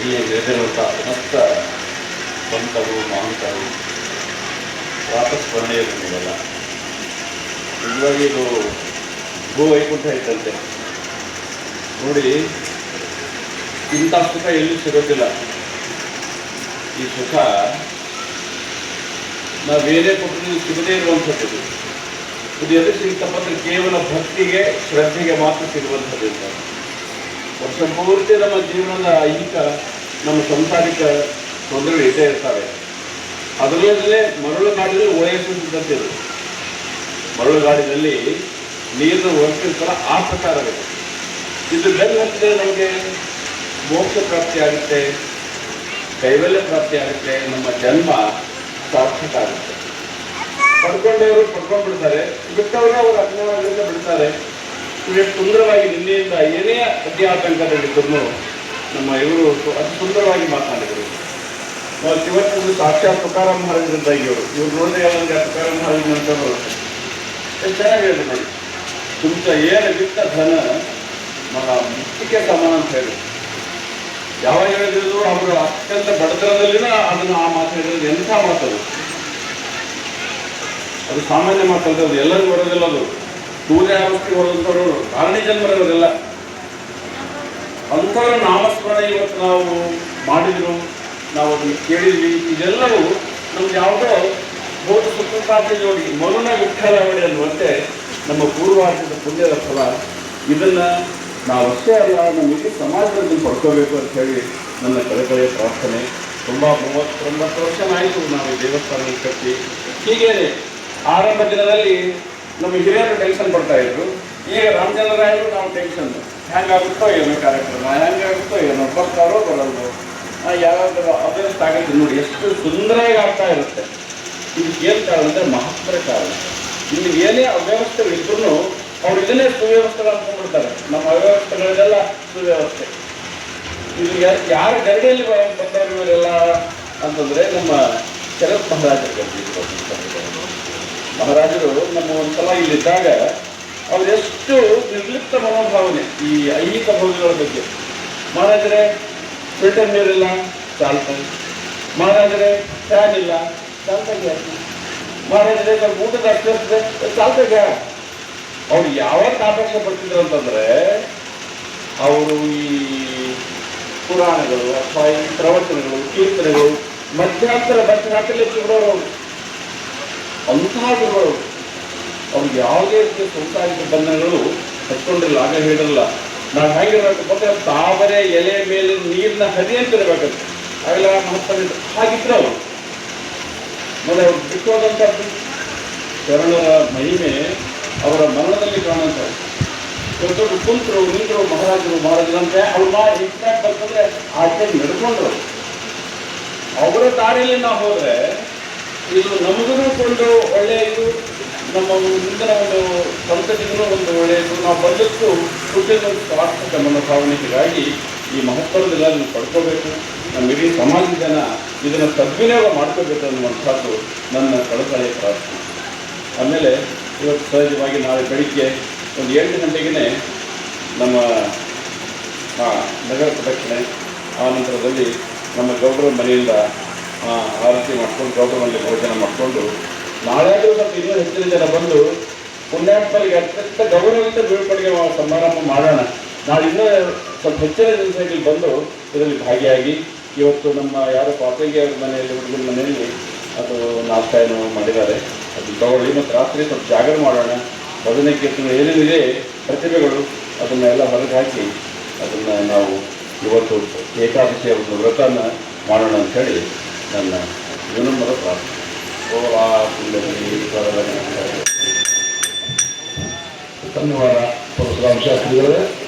ಇಲ್ಲಿ ನೆರೆದಿರುವಂಥ ಸಮಸ್ತ ಸ್ವಂತರು ಮಹಂತರು ವಾಪಸ್ ಬಂದಿರೋದು ನೀವೆಲ್ಲ ನಿಜವಾಗಿ ಇದು ಭೂ ವೈಕುಂಠ ಇದ್ದಂತೆ ನೋಡಿ. ಇಂಥ ಸುಖ ಎಲ್ಲೂ ಸಿಗೋದಿಲ್ಲ. ಈ ಸುಖ ನಾವೇನೇ ಕೊಟ್ಟರು ಸಿಗದೇ ಇರುವಂಥದ್ದು. ಇದು ಎದು ಸಿಗುತ್ತಪ್ಪ ಅಂದರೆ ಕೇವಲ ಭಕ್ತಿಗೆ ಶ್ರದ್ಧೆಗೆ ಮಾತ್ರ ಸಿಗುವಂಥದ್ದು. ವರ್ಷ ಪೂರ್ತಿ ನಮ್ಮ ಜೀವನದ ಐಹಿಕ ನಮ್ಮ ಸಂಸಾರಿಕ ತೊಂದರೆ ಇದ್ದೇ ಇರ್ತವೆ. ಅದರಲ್ಲೇ ಮರಳುಗಾಡಿನಲ್ಲಿ ಓಯೈಸುವಂಥದ್ದು. ಮರಳುಗಾಡಿನಲ್ಲಿ ನೀರನ್ನು ಒರೆಸಿರ್ತಾರ ಆ ಪ್ರಕಾರವಿದೆ. ಇದು ಬೆನ್ನಂತೆ ನಮಗೆ ಮೋಕ್ಷ ಪ್ರಾಪ್ತಿ ಆಗುತ್ತೆ, ಕೈವಲ್ಯ ಪ್ರಾಪ್ತಿ ಆಗುತ್ತೆ, ನಮ್ಮ ಜನ್ಮ ಸಾರ್ಥಕ ಆಗುತ್ತೆ. ಪಡ್ಕೊಂಡವರು ಪಡ್ಕೊಂಡ್ಬಿಡ್ತಾರೆ, ಬಿಟ್ಟವರು ಅವರು ಅಜ್ಞಾನದಿಂದ ಬಿಡ್ತಾರೆ. ಎಷ್ಟು ಸುಂದರವಾಗಿ ನಿನ್ನೆಯಿಂದ ಏನೇ ಅತಿ ಆತಂಕದಲ್ಲಿದ್ದರೂ ನಮ್ಮ ಇವರು ಅತಿ ಸುಂದರವಾಗಿ ಮಾತನಾಡಿದರು. ಇವತ್ತು ಸಾಕ್ಷಾತ್ ತುಕಾರಾಮ್ ಮಹಾರಾಜರಿದ್ದಾಗ ಇವರು ನೋಡಿದ್ರೆ ನನಗೆ ತುಕಾರಾಮ್ ಮಹಾರಾಜನ ಅಂತ ಬರುತ್ತೆ. ಎಷ್ಟು ಚೆನ್ನಾಗಿ ಹೇಳಿದ್ರು ನೋಡಿ. ತುಮಚ ಏನು ಬಿಟ್ಟ ಧನ ಮುಕ್ತಿಗೆ ಸಮಾನ ಅಂತ ಹೇಳಿ ಯಾವಾಗ ಹೇಳಿದ್ರು ಅವರು ಅತ್ಯಂತ ಬಡತನದಲ್ಲಿನ ಅದನ್ನು ಆ ಮಾತು ಹೇಳಿದ್ರು. ಎಂಥ ಮಾತದು, ಅದು ಸಾಮಾನ್ಯ ಮಾತಲ್ಲ, ಅದು ಎಲ್ಲರಿಗೂ ಬರೋದಿಲ್ಲ. ಅದು ಸೂರ್ಯಾವಸ್ಥೆಗೆ ಬರೋದಂಥವ್ರು ಕಾರಣಿ ಜನ್ಮರವರೆಲ್ಲ ಅಂಥವ್ರ ನಾಮಸ್ಮರಣೆ ಇವತ್ತು ನಾವು ಮಾಡಿದ್ರು, ನಾವು ಅದನ್ನು ಕೇಳಿದ್ವಿ. ಇದೆಲ್ಲವೂ ನಮ್ಗೆ ಯಾವುದೋ ಬೋಧ ಸುಖಾತಿ ನೋಡಿ ಮರುನ ವಿಠಲವಣಿ ಅನ್ನುವಂತೆ ನಮ್ಮ ಪೂರ್ವಾರ್ಜಿತ ಪುಣ್ಯದ ಫಲ. ಇದನ್ನು ನಾವಷ್ಟೇ ಅಲ್ಲ, ನಮ್ಮ ಇಡೀ ಸಮಾಜದಲ್ಲಿ ಪಡ್ಕೋಬೇಕು ಅಂತ ಹೇಳಿ ನನ್ನ ಕಳಕಳಿಯ ಪ್ರಾರ್ಥನೆ. ತುಂಬ 39 ವರ್ಷ ಆಯಿತು ನಾವು ಈ ದೇವಸ್ಥಾನ ಕಟ್ಟಿ. ಹೀಗೇನೆ ಆರಂಭ ದಿನದಲ್ಲಿ ನಮ್ಮ ಹಿರಿಯರು ಟೆನ್ಷನ್ ಪಡ್ತಾ ಇದ್ರು. ಈಗ ರಾಮಚಂದ್ರರಾಯರು ನಾವು ಟೆನ್ಷನ್ ಹೆಂಗಾಗುತ್ತೋ ಏನೋ ಕಾರ್ಯಕ್ರಮ, ಹೆಂಗಾಗುತ್ತೋ ಏನೋ ಬರ್ತಾರೋ ಬರೋದು, ಯಾವ್ಯಾವ ಅವ್ಯವಸ್ಥೆ ಆಗುತ್ತೆ ನೋಡಿ. ಎಷ್ಟು ಸುಂದರವಾಗಿ ಆಗ್ತಾ ಇರುತ್ತೆ. ಇದಕ್ಕೆ ಏನು ಕಾರಣ ಅಂದರೆ ಮಹತ್ತರ ಕಾರಣ. ಇಲ್ಲಿ ಏನೇ ಅವ್ಯವಸ್ಥೆಗಳಿದ್ರೂ ಅವ್ರು ಇದನ್ನೇ ಸುವ್ಯವಸ್ಥೆಗಳು ಅಂದ್ಕೊಂಡ್ಬಿಡ್ತಾರೆ. ನಮ್ಮ ಅವ್ಯವಸ್ಥೆಗಳನ್ನೆಲ್ಲ ಸುವ್ಯವಸ್ಥೆ. ಇದು ಯಾರ ಗರಡಿಯಲ್ಲಿ ಬಂದವರು ಇವರೆಲ್ಲ ಅಂತಂದರೆ ನಮ್ಮ ಶರತ್ ಮಹಾರಾಜರು ಕರೆದಿದ್ರು. ಮಹಾರಾಜರು ನಮ್ಮ ಒಂದ್ಸಲ ಇಲ್ಲಿದ್ದಾಗ ಅವ್ರು ಎಷ್ಟು ನಿರ್ಲಿಪ್ತ ಮನೋಭಾವನೆ ಈ ಐಹಿಕ ಭೋಗಗಳ ಬಗ್ಗೆ. ಮಹಾರಾಜರೇ ಫಿಲ್ಟರ್ ನೀರಿಲ್ಲ, ಚಾಲ್ತಾಗಿ. ಮಹಾರಾಜರೇ ಫ್ಯಾನ್ ಇಲ್ಲ, ಚಾಲ್ತಾಗಿ. ಮಹಾರಾಜರೇ ಸ್ವಲ್ಪ ಊಟದ ಅಷ್ಟೇ ಚಾಲ್ತಾಗ. ಅವ್ರು ಯಾವಾಗ ಆಪೇಕ್ಷೆ ಪಡ್ತಿದ್ರು ಅಂತಂದರೆ ಅವರು ಈ ಪುರಾಣಗಳು ಅಥವಾ ಈ ಪ್ರವಚನಗಳು, ಕೀರ್ತನೆಗಳು ಮಧ್ಯಂತರ ಹಾಕಲಿ ಬಿಡೋರು ಅಂತಹ ಗುರುಗಳು. ಅವ್ರಿಗೆ ಯಾವುದೇ ರೀತಿಯ ಸಂಸಾರಿಕ ಬಂಧನಗಳು ಹಚ್ಕೊಂಡಿರಲ್ಲ. ಆಗ ಹೇಳಿರಲ್ಲ ನಾವು ಹೇಗಿರ್ಬೇಕು ಬಂದರೆ ತಾವರೆ ಎಲೆ ಮೇಲೆ ನೀರಿನ ಹರಿ ಅಂತಿರ್ಬೇಕಂತ. ಆಗಲ್ಲ ಮಹತ್ವ ಹಾಗಿದ್ರು ಅವರು. ಮತ್ತೆ ಅವ್ರು ಬಿಟ್ಟೋದಂಥದ್ದು ಶರಣರ ಮಹಿಮೆ ಅವರ ಮರಣದಲ್ಲಿ ಕಾಣುವಂಥದ್ದು. ಇವತ್ತು ಕುಂತರು ನಿಂತರು ಮಹಾರಾಜರಂತೆ ಅವ್ರು ಇನ್ಸ್ಟ್ಯಾಕ್ಟ್ ಬರ್ತಂದ್ರೆ ಆಚೆ ನಡ್ಕೊಂಡ್ರು. ಅವರ ದಾರಿಯಲ್ಲಿ ನಾವು ಹೋದರೆ ಇದು ನಮಗೂ ಕೊಂಡು ಒಳ್ಳೆಯ ಇದು, ನಮ್ಮ ಮುಂದಿನ ಒಂದು ಸಂತತಿಗೂ ಒಂದು ಒಳ್ಳೆಯದು. ನಾವು ಬಂದಷ್ಟು ಹುಟ್ಟಿದ ಒಂದು ಸಾರ್ಥಕ ಮನೋಭಾವನೆಗಾಗಿ ಈ ಮಹತ್ವದೆಲ್ಲ ನೀವು ಪಡ್ಕೋಬೇಕು. ನಮ್ಮ ಇಡೀ ಸಮಾಜ ಜನ ಇದನ್ನು ಸದ್ವಿನಿಯೋಗ ಮಾಡ್ಕೋಬೇಕು ಅನ್ನುವಂಥದ್ದು ನನ್ನ ಕಳಕಳಿಯ ಪ್ರಾರ್ಥನೆ. ಆಮೇಲೆ ಇವತ್ತು ಸಹಜವಾಗಿ ನಾಳೆ ಬೆಳಿಗ್ಗೆ ಒಂದು 8 ಗಂಟೆಗೆ ನಮ್ಮ ನಗರ ಪ್ರದಕ್ಷಿಣೆ, ಆ ನಂತರದಲ್ಲಿ ನಮ್ಮ ಗೌಡ್ರ ಮನೆಯಿಂದ ಆರತಿ ಮಾಡ್ಕೊಂಡು ಗೌಡ್ರಲ್ಲಿ ಭೋಜನ ಮಾಡಿಕೊಂಡು ನಾಳೆ ಸ್ವಲ್ಪ ಇನ್ನೂ ಹೆಚ್ಚಿನ ಜನ ಬಂದು ಪುಣ್ಯಾತ್ಮರಿಗೆ ಅತ್ಯಂತ ಗೌರವದಿಂದ ಬೀಳ್ಕೊಡುಗೆ ಸಮಾರಂಭ ಮಾಡೋಣ. ನಾಳೆ ಇನ್ನೂ ಸ್ವಲ್ಪ ಹೆಚ್ಚಿನ ಜನಸಂಖ್ಯೆಯಲ್ಲಿ ಬಂದು ಇದರಲ್ಲಿ ಭಾಗಿಯಾಗಿ ಇವತ್ತು ನಮ್ಮ ಯಾರು ಪಾಪಂಗಿ ಅವ್ರ ಮನೆಯಲ್ಲಿ ಹುಡುಗನ ಮನೆಯಲ್ಲಿ ಅದು ನಾಷ್ಟ ಏನೋ ಮಾಡಿದ್ದಾರೆ, ಅದು ತಗೊಳ್ಳಿ. ಮತ್ತು ರಾತ್ರಿ ಸ್ವಲ್ಪ ಜಾಗರಣೆ ಮಾಡೋಣ. ಭಜನೆ ಕೀರ್ತನೆ ಏನೇನಿದೆ ಪ್ರತಿಭೆಗಳು ಅದನ್ನೆಲ್ಲ ಹೊರಗೆ ಹಾಕಿ ಅದನ್ನು ನಾವು ಇವತ್ತು ಏಕಾದಶಿಯ ಒಂದು ವ್ರತನ ಮಾಡೋಣ ಅಂಥೇಳಿ ನನ್ನ ವಿನಮ್ರ ಪ್ರಾರ್ಥನೆ. ಧನ್ಯವಾದ ಪರಶುರಾಮ ಶಾಸ್ತ್ರಿಗಳೇ.